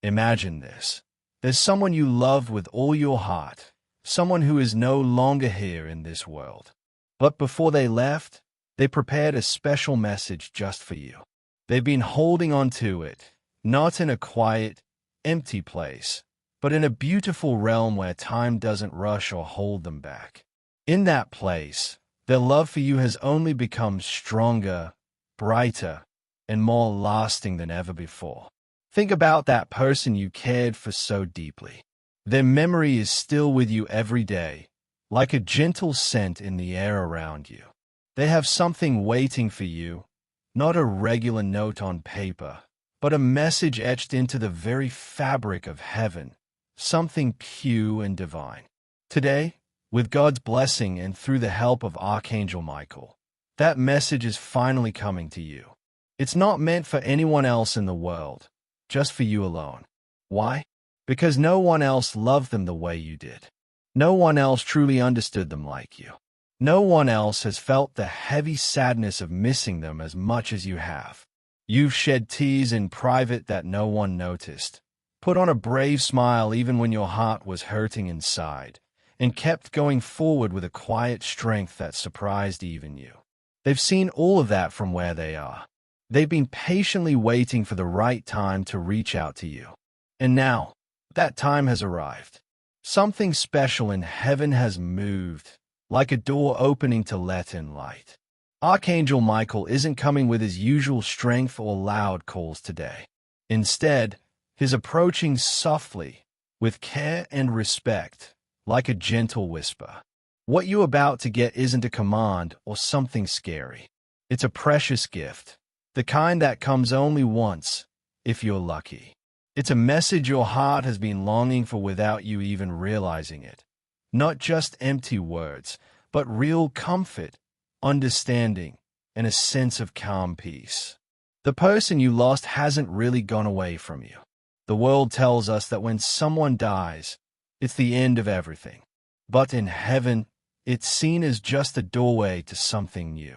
Imagine this. There's someone you loved with all your heart, someone who is no longer here in this world. But before they left, they prepared a special message just for you. They've been holding on to it, not in a quiet, empty place, but in a beautiful realm where time doesn't rush or hold them back. In that place, their love for you has only become stronger, brighter, and more lasting than ever before. Think about that person you cared for so deeply. Their memory is still with you every day, like a gentle scent in the air around you. They have something waiting for you, not a regular note on paper, but a message etched into the very fabric of heaven, something pure and divine. Today, with God's blessing and through the help of Archangel Michael, that message is finally coming to you. It's not meant for anyone else in the world, just for you alone. Why? Because no one else loved them the way you did. No one else truly understood them like you. No one else has felt the heavy sadness of missing them as much as you have. You've shed tears in private that no one noticed, put on a brave smile even when your heart was hurting inside, and kept going forward with a quiet strength that surprised even you. They've seen all of that from where they are. They've been patiently waiting for the right time to reach out to you. And now, that time has arrived. Something special in heaven has moved, like a door opening to let in light. Archangel Michael isn't coming with his usual strength or loud calls today. Instead, he's approaching softly, with care and respect, like a gentle whisper. What you're about to get isn't a command or something scary. It's a precious gift, the kind that comes only once, if you're lucky. It's a message your heart has been longing for without you even realizing it. Not just empty words, but real comfort, understanding, and a sense of calm peace. The person you lost hasn't really gone away from you. The world tells us that when someone dies, it's the end of everything. But in heaven, it's seen as just a doorway to something new.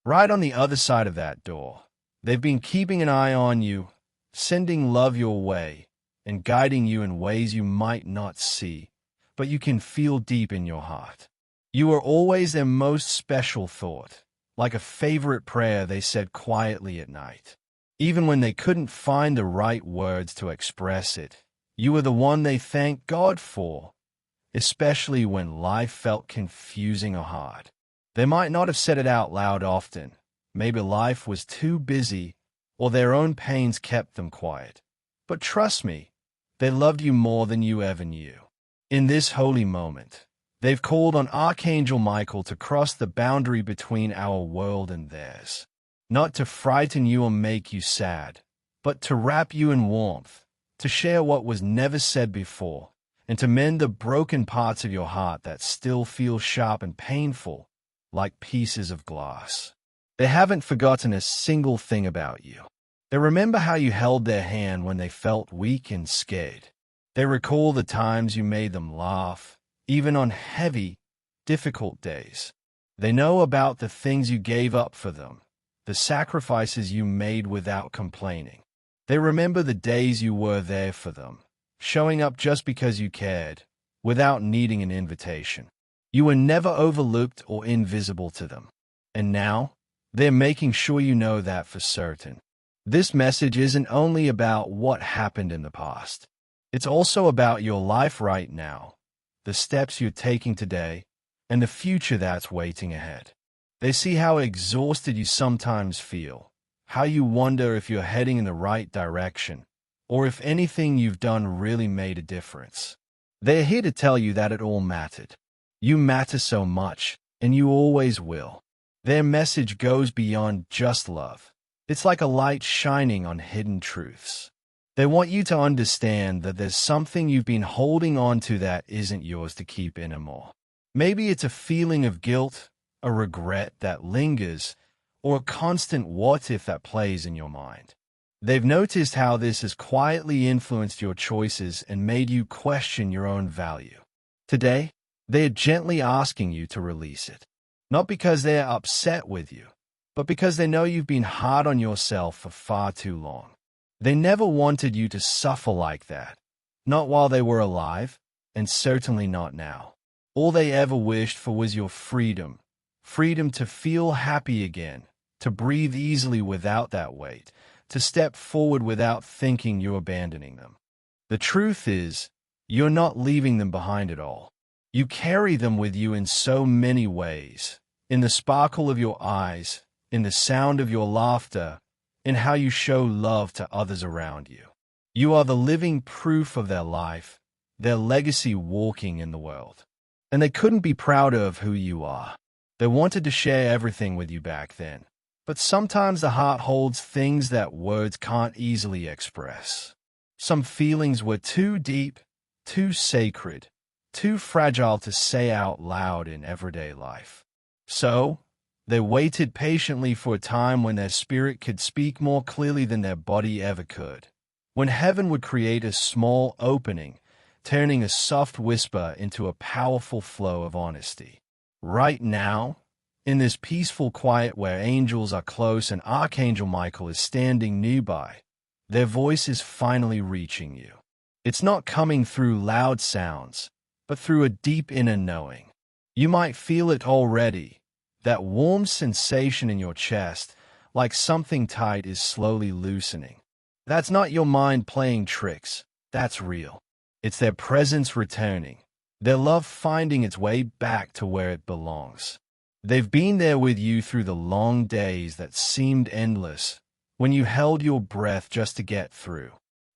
Right on the other side of that door, they've been keeping an eye on you, sending love your way, and guiding you in ways you might not see, but you can feel deep in your heart. You are always their most special thought, like a favorite prayer they said quietly at night. Even when they couldn't find the right words to express it, you were the one they thanked God for, especially when life felt confusing or hard. They might not have said it out loud often. Maybe life was too busy, or their own pains kept them quiet. But trust me, they loved you more than you ever knew. In this holy moment, they've called on Archangel Michael to cross the boundary between our world and theirs. Not to frighten you or make you sad, but to wrap you in warmth, to share what was never said before, and to mend the broken parts of your heart that still feel sharp and painful, like pieces of glass. They haven't forgotten a single thing about you. They remember how you held their hand when they felt weak and scared. They recall the times you made them laugh, even on heavy, difficult days. They know about the things you gave up for them, the sacrifices you made without complaining. They remember the days you were there for them, showing up just because you cared, without needing an invitation. You were never overlooked or invisible to them. And now, they're making sure you know that for certain. This message isn't only about what happened in the past. It's also about your life right now, the steps you're taking today, and the future that's waiting ahead. They see how exhausted you sometimes feel, how you wonder if you're heading in the right direction, or if anything you've done really made a difference. They're here to tell you that it all mattered. You matter so much, and you always will. Their message goes beyond just love. It's like a light shining on hidden truths. They want you to understand that there's something you've been holding on to that isn't yours to keep anymore. Maybe it's a feeling of guilt, a regret that lingers, or a constant what-if that plays in your mind. They've noticed how this has quietly influenced your choices and made you question your own value. Today, they are gently asking you to release it. Not because they are upset with you, but because they know you've been hard on yourself for far too long. They never wanted you to suffer like that. Not while they were alive, and certainly not now. All they ever wished for was your freedom. Freedom to feel happy again, to breathe easily without that weight, to step forward without thinking you're abandoning them. The truth is, you're not leaving them behind at all. You carry them with you in so many ways. In the sparkle of your eyes, in the sound of your laughter, in how you show love to others around you. You are the living proof of their life, their legacy walking in the world. And they couldn't be prouder of who you are. They wanted to share everything with you back then. But sometimes the heart holds things that words can't easily express. Some feelings were too deep, too sacred, too fragile to say out loud in everyday life. So, they waited patiently for a time when their spirit could speak more clearly than their body ever could. When heaven would create a small opening, turning a soft whisper into a powerful flow of honesty. Right now, in this peaceful quiet where angels are close and Archangel Michael is standing nearby, their voice is finally reaching you. It's not coming through loud sounds, but through a deep inner knowing. You might feel it already, that warm sensation in your chest, like something tight is slowly loosening. That's not your mind playing tricks, that's real. It's their presence returning, their love finding its way back to where it belongs. They've been there with you through the long days that seemed endless, when you held your breath just to get through.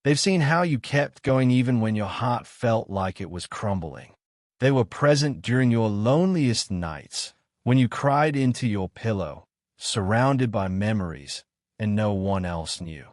They've seen how you kept going even when your heart felt like it was crumbling. They were present during your loneliest nights, when you cried into your pillow, surrounded by memories, and no one else knew.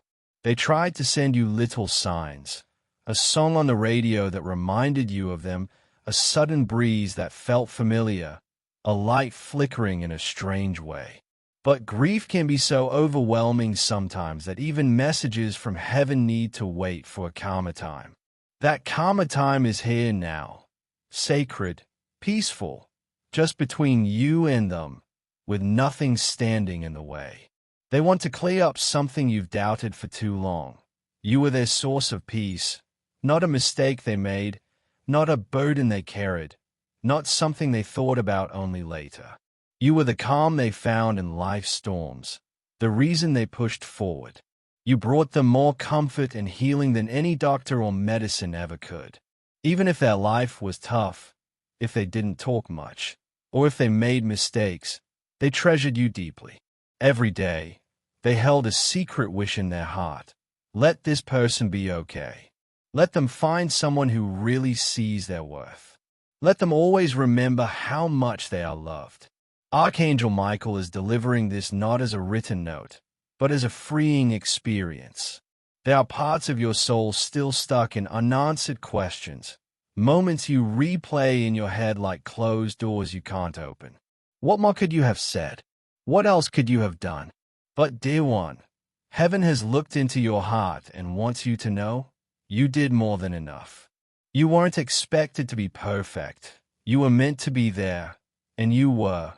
They tried to send you little signs, a song on the radio that reminded you of them, a sudden breeze that felt familiar, a light flickering in a strange way. But grief can be so overwhelming sometimes that even messages from heaven need to wait for a calmer time. That calmer time is here now, sacred, peaceful, just between you and them, with nothing standing in the way. They want to clear up something you've doubted for too long. You were their source of peace, not a mistake they made, not a burden they carried, not something they thought about only later. You were the calm they found in life's storms, the reason they pushed forward. You brought them more comfort and healing than any doctor or medicine ever could. Even if their life was tough, if they didn't talk much, or if they made mistakes, they treasured you deeply. Every day, they held a secret wish in their heart. Let this person be okay. Let them find someone who really sees their worth. Let them always remember how much they are loved. Archangel Michael is delivering this not as a written note, but as a freeing experience. There are parts of your soul still stuck in unanswered questions, moments you replay in your head like closed doors you can't open. What more could you have said? What else could you have done? But dear one, heaven has looked into your heart and wants you to know you did more than enough. You weren't expected to be perfect. You were meant to be there, and you were,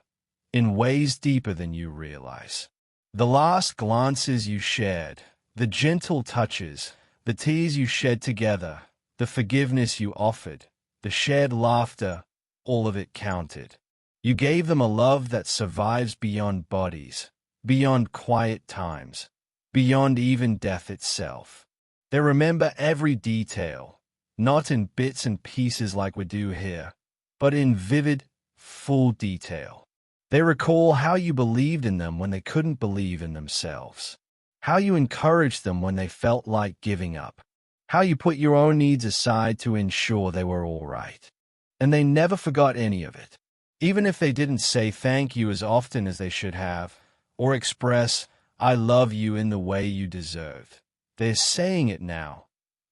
in ways deeper than you realize. The last glances you shared, the gentle touches, the tears you shed together, the forgiveness you offered, the shared laughter, all of it counted. You gave them a love that survives beyond bodies, beyond quiet times, beyond even death itself. They remember every detail, not in bits and pieces like we do here, but in vivid, full detail. They recall how you believed in them when they couldn't believe in themselves, how you encouraged them when they felt like giving up, how you put your own needs aside to ensure they were all right. And they never forgot any of it. Even if they didn't say thank you as often as they should have, or express, I love you in the way you deserved, they're saying it now,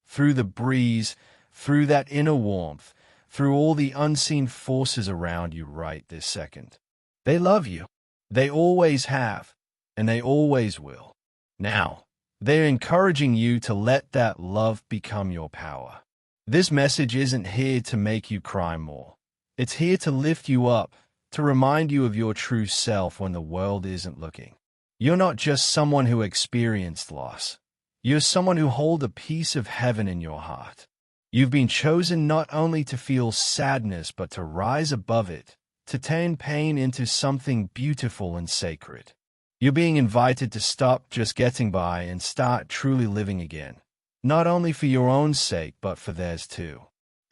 through the breeze, through that inner warmth, through all the unseen forces around you right this second. They love you. They always have, and they always will. Now, they're encouraging you to let that love become your power. This message isn't here to make you cry more. It's here to lift you up, to remind you of your true self when the world isn't looking. You're not just someone who experienced loss. You're someone who holds a piece of heaven in your heart. You've been chosen not only to feel sadness but to rise above it, to turn pain into something beautiful and sacred. You're being invited to stop just getting by and start truly living again, not only for your own sake but for theirs too.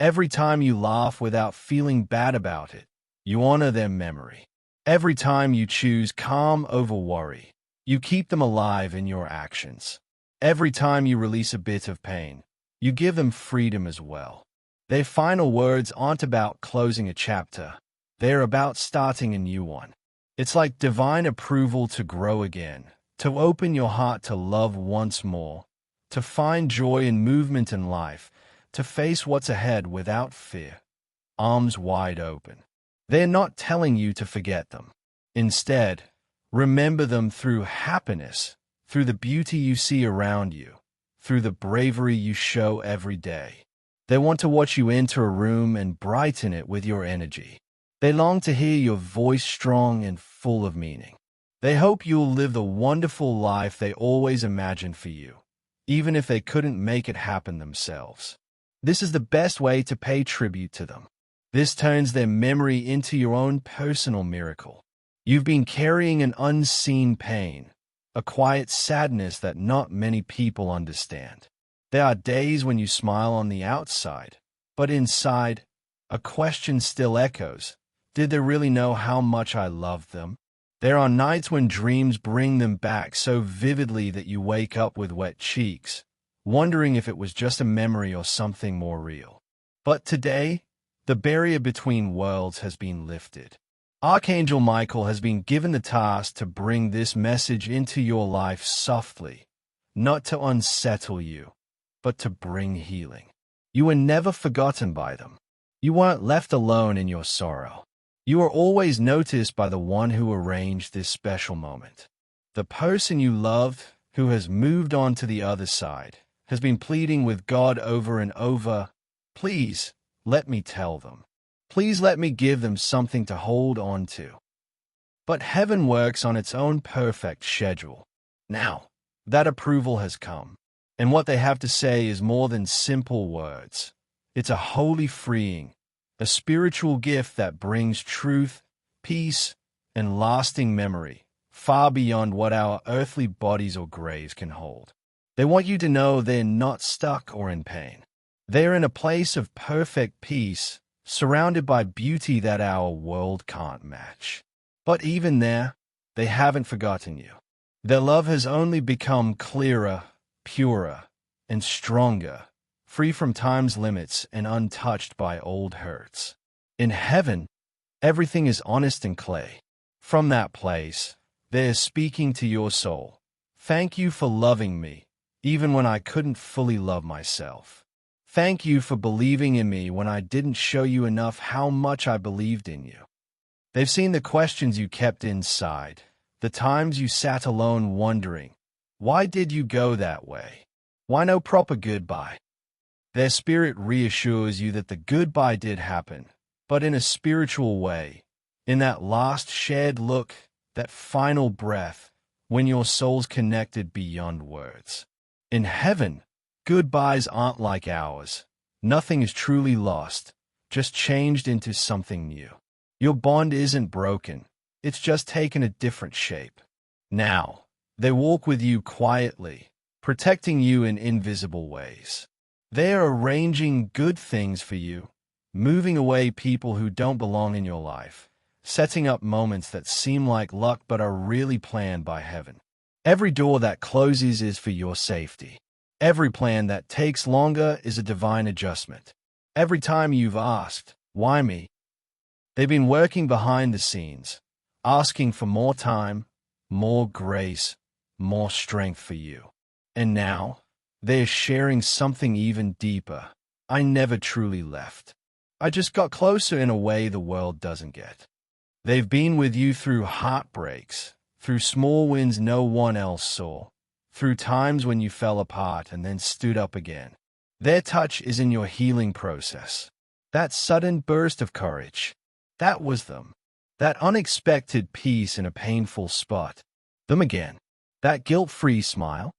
Every time you laugh without feeling bad about it, you honor their memory. Every time you choose calm over worry, you keep them alive in your actions. Every time you release a bit of pain, you give them freedom as well. Their final words aren't about closing a chapter. They're about starting a new one. It's like divine approval to grow again, to open your heart to love once more, to find joy and movement in life, to face what's ahead without fear, arms wide open. They're not telling you to forget them. Instead, remember them through happiness, through the beauty you see around you, through the bravery you show every day. They want to watch you enter a room and brighten it with your energy. They long to hear your voice strong and full of meaning. They hope you'll live the wonderful life they always imagined for you, even if they couldn't make it happen themselves. This is the best way to pay tribute to them. This turns their memory into your own personal miracle. You've been carrying an unseen pain, a quiet sadness that not many people understand. There are days when you smile on the outside, but inside, a question still echoes. Did they really know how much I loved them? There are nights when dreams bring them back so vividly that you wake up with wet cheeks, wondering if it was just a memory or something more real. But today, the barrier between worlds has been lifted. Archangel Michael has been given the task to bring this message into your life softly, not to unsettle you, but to bring healing. You were never forgotten by them. You weren't left alone in your sorrow. You are always noticed by the one who arranged this special moment. The person you loved, who has moved on to the other side, has been pleading with God over and over, "Please, let me tell them. Please let me give them something to hold on to." But heaven works on its own perfect schedule. Now, that approval has come, and what they have to say is more than simple words. It's a holy freeing, a spiritual gift that brings truth, peace, and lasting memory, far beyond what our earthly bodies or graves can hold. They want you to know they're not stuck or in pain. They're in a place of perfect peace, surrounded by beauty that our world can't match. But even there, they haven't forgotten you. Their love has only become clearer, purer, and stronger, free from time's limits and untouched by old hurts. In heaven, everything is honest and clay. From that place, they're speaking to your soul. Thank you for loving me, even when I couldn't fully love myself. Thank you for believing in me when I didn't show you enough how much I believed in you. They've seen the questions you kept inside, the times you sat alone wondering, why did you go that way? Why no proper goodbye? Their spirit reassures you that the goodbye did happen, but in a spiritual way, in that last shared look, that final breath, when your souls connected beyond words. In heaven, goodbyes aren't like ours. Nothing is truly lost, just changed into something new. Your bond isn't broken, it's just taken a different shape. Now, they walk with you quietly, protecting you in invisible ways. They are arranging good things for you, moving away people who don't belong in your life, setting up moments that seem like luck but are really planned by heaven. Every door that closes is for your safety. Every plan that takes longer is a divine adjustment. Every time you've asked, "Why me?" they've been working behind the scenes, asking for more time, more grace, more strength for you. And now, they're sharing something even deeper. I never truly left. I just got closer in a way the world doesn't get. They've been with you through heartbreaks, through small wins no one else saw, through times when you fell apart and then stood up again. Their touch is in your healing process. That sudden burst of courage, that was them. That unexpected peace in a painful spot, them again. That guilt-free smile,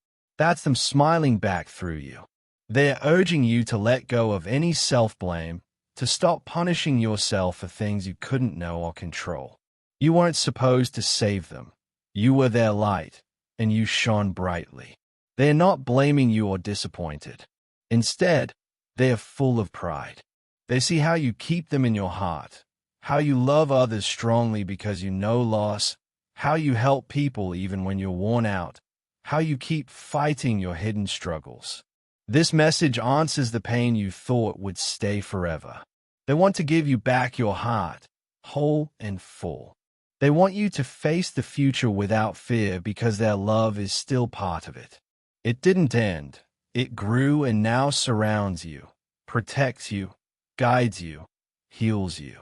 That's them smiling back through you. They're urging you to let go of any self-blame, to stop punishing yourself for things you couldn't know or control. You weren't supposed to save them. You were their light, and you shone brightly. They're not blaming you or disappointed. Instead, they are full of pride. They see how you keep them in your heart, how you love others strongly because you know loss, how you help people even when you're worn out, how you keep fighting your hidden struggles. This message answers the pain you thought would stay forever. They want to give you back your heart, whole and full. They want you to face the future without fear because their love is still part of it. It didn't end. It grew and now surrounds you, protects you, guides you, heals you.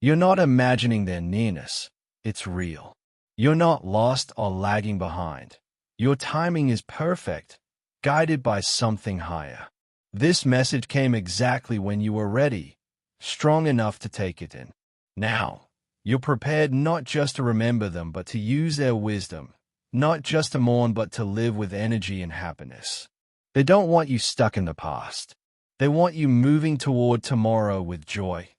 You're not imagining their nearness. It's real. You're not lost or lagging behind. Your timing is perfect, guided by something higher. This message came exactly when you were ready, strong enough to take it in. Now, you're prepared not just to remember them, but to use their wisdom, not just to mourn, but to live with energy and happiness. They don't want you stuck in the past. They want you moving toward tomorrow with joy,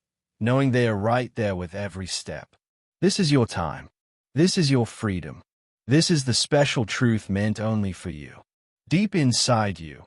knowing they are right there with every step. This is your time. This is your freedom. This is the special truth meant only for you. Deep inside you,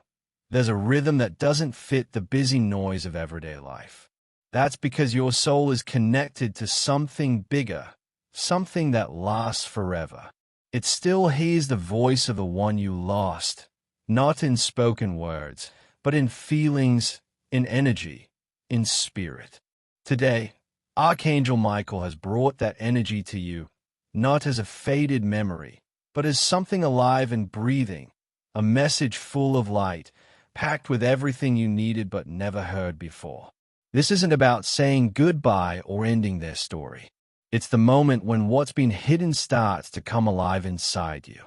there's a rhythm that doesn't fit the busy noise of everyday life. That's because your soul is connected to something bigger, something that lasts forever. It still hears the voice of the one you lost, not in spoken words, but in feelings, in energy, in spirit. Today, Archangel Michael has brought that energy to you, not as a faded memory, but as something alive and breathing, a message full of light, packed with everything you needed but never heard before. This isn't about saying goodbye or ending their story. It's the moment when what's been hidden starts to come alive inside you.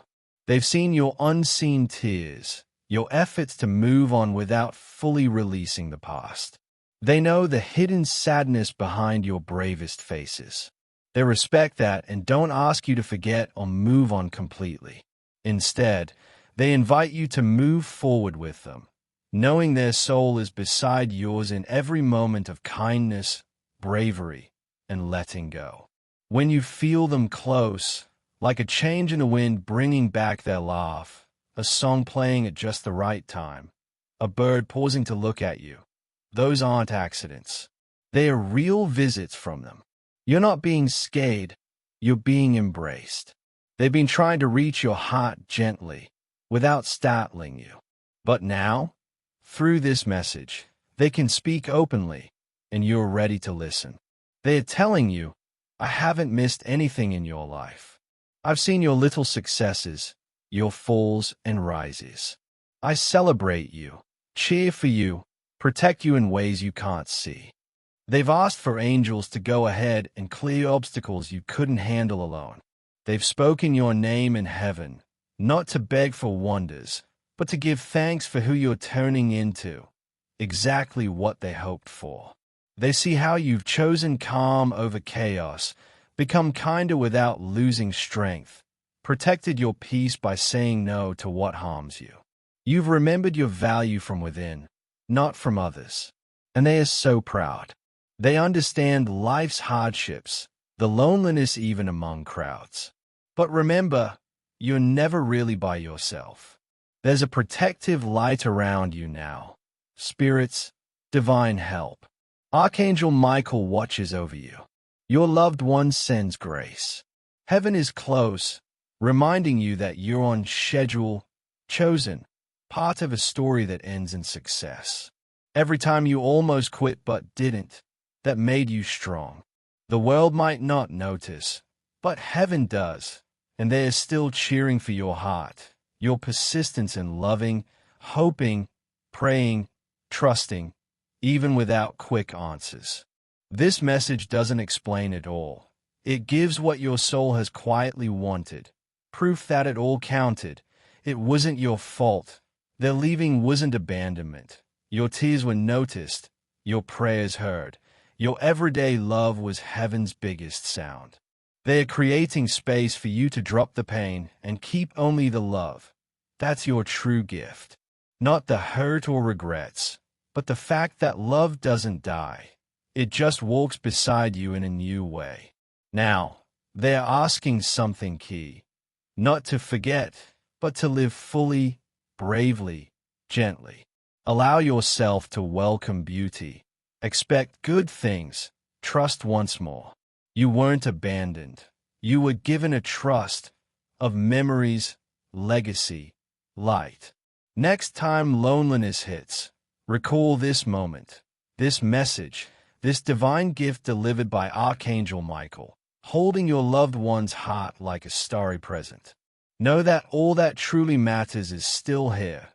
They've seen your unseen tears, your efforts to move on without fully releasing the past. They know the hidden sadness behind your bravest faces. They respect that and don't ask you to forget or move on completely. Instead, they invite you to move forward with them, knowing their soul is beside yours in every moment of kindness, bravery, and letting go. When you feel them close, like a change in the wind bringing back their laugh, a song playing at just the right time, a bird pausing to look at you, those aren't accidents. They are real visits from them. You're not being scared, you're being embraced. They've been trying to reach your heart gently, without startling you. But now, through this message, they can speak openly, and you're ready to listen. They are telling you, I haven't missed anything in your life. I've seen your little successes, your falls and rises. I celebrate you, cheer for you, protect you in ways you can't see. They've asked for angels to go ahead and clear obstacles you couldn't handle alone. They've spoken your name in heaven, not to beg for wonders, but to give thanks for who you're turning into, exactly what they hoped for. They see how you've chosen calm over chaos, become kinder without losing strength, protected your peace by saying no to what harms you. You've remembered your value from within, not from others. And they are so proud. They understand life's hardships, the loneliness even among crowds. But remember, you're never really by yourself. There's a protective light around you now. Spirits, divine help. Archangel Michael watches over you. Your loved one sends grace. Heaven is close, reminding you that you're on schedule, chosen, part of a story that ends in success. Every time you almost quit but didn't, that made you strong. The world might not notice, but heaven does, and they are still cheering for your heart, your persistence in loving, hoping, praying, trusting, even without quick answers. This message doesn't explain it all. It gives what your soul has quietly wanted, proof that it all counted. It wasn't your fault. Their leaving wasn't abandonment. Your tears were noticed, your prayers heard. Your everyday love was heaven's biggest sound. They are creating space for you to drop the pain and keep only the love, That's your true gift. Not the hurt or regrets, but the fact that love doesn't die. It just walks beside you in a new way. Now, they're asking something key. Not to forget, but to live fully, bravely, gently. Allow yourself to welcome beauty. Expect good things. Trust once more. You weren't abandoned. You were given a trust of memories, legacy, light. Next time loneliness hits, recall this moment, this message, this divine gift delivered by Archangel Michael, holding your loved one's heart like a starry present. Know that all that truly matters is still here.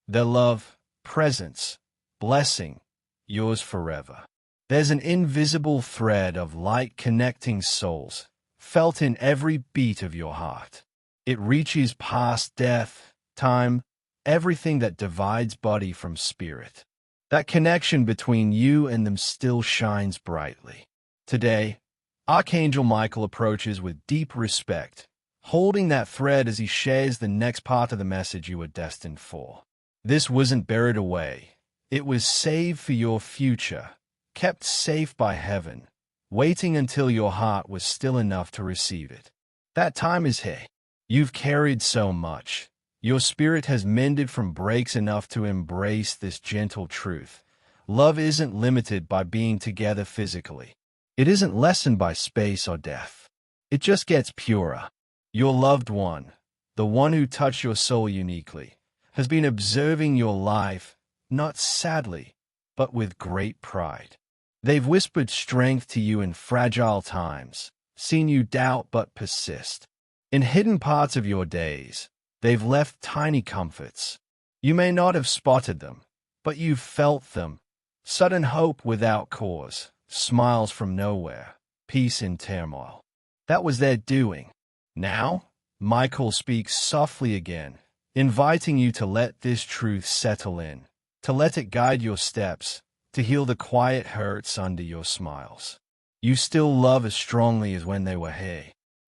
Their love, presence, blessing, yours forever. There's an invisible thread of light connecting souls, felt in every beat of your heart. It reaches past death, time, everything that divides body from spirit. That connection between you and them still shines brightly. Today, Archangel Michael approaches with deep respect, holding that thread as he shares the next part of the message you were destined for. This wasn't buried away. It was saved for your future, kept safe by heaven, waiting until your heart was still enough to receive it. That time is here. You've carried so much. Your spirit has mended from breaks enough to embrace this gentle truth. Love isn't limited by being together physically. It isn't lessened by space or death. It just gets purer. Your loved one, the one who touched your soul uniquely, has been observing your life, not sadly, but with great pride. They've whispered strength to you in fragile times, seen you doubt but persist. In hidden parts of your days, they've left tiny comforts. You may not have spotted them, but you've felt them. Sudden hope without cause, smiles from nowhere, peace in turmoil. That was their doing. Now, Michael speaks softly again, inviting you to let this truth settle in, to let it guide your steps, to heal the quiet hurts under your smiles. You still love as strongly as when they were here.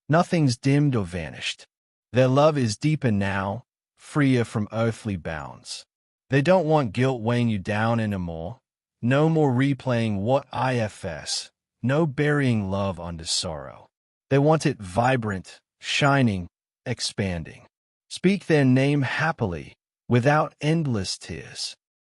Nothing's dimmed or vanished. Their love is deeper now, freer from earthly bounds. They don't want guilt weighing you down anymore. No more replaying what ifs. No burying love under sorrow. They want it vibrant, shining, expanding. Speak their name happily, without endless tears.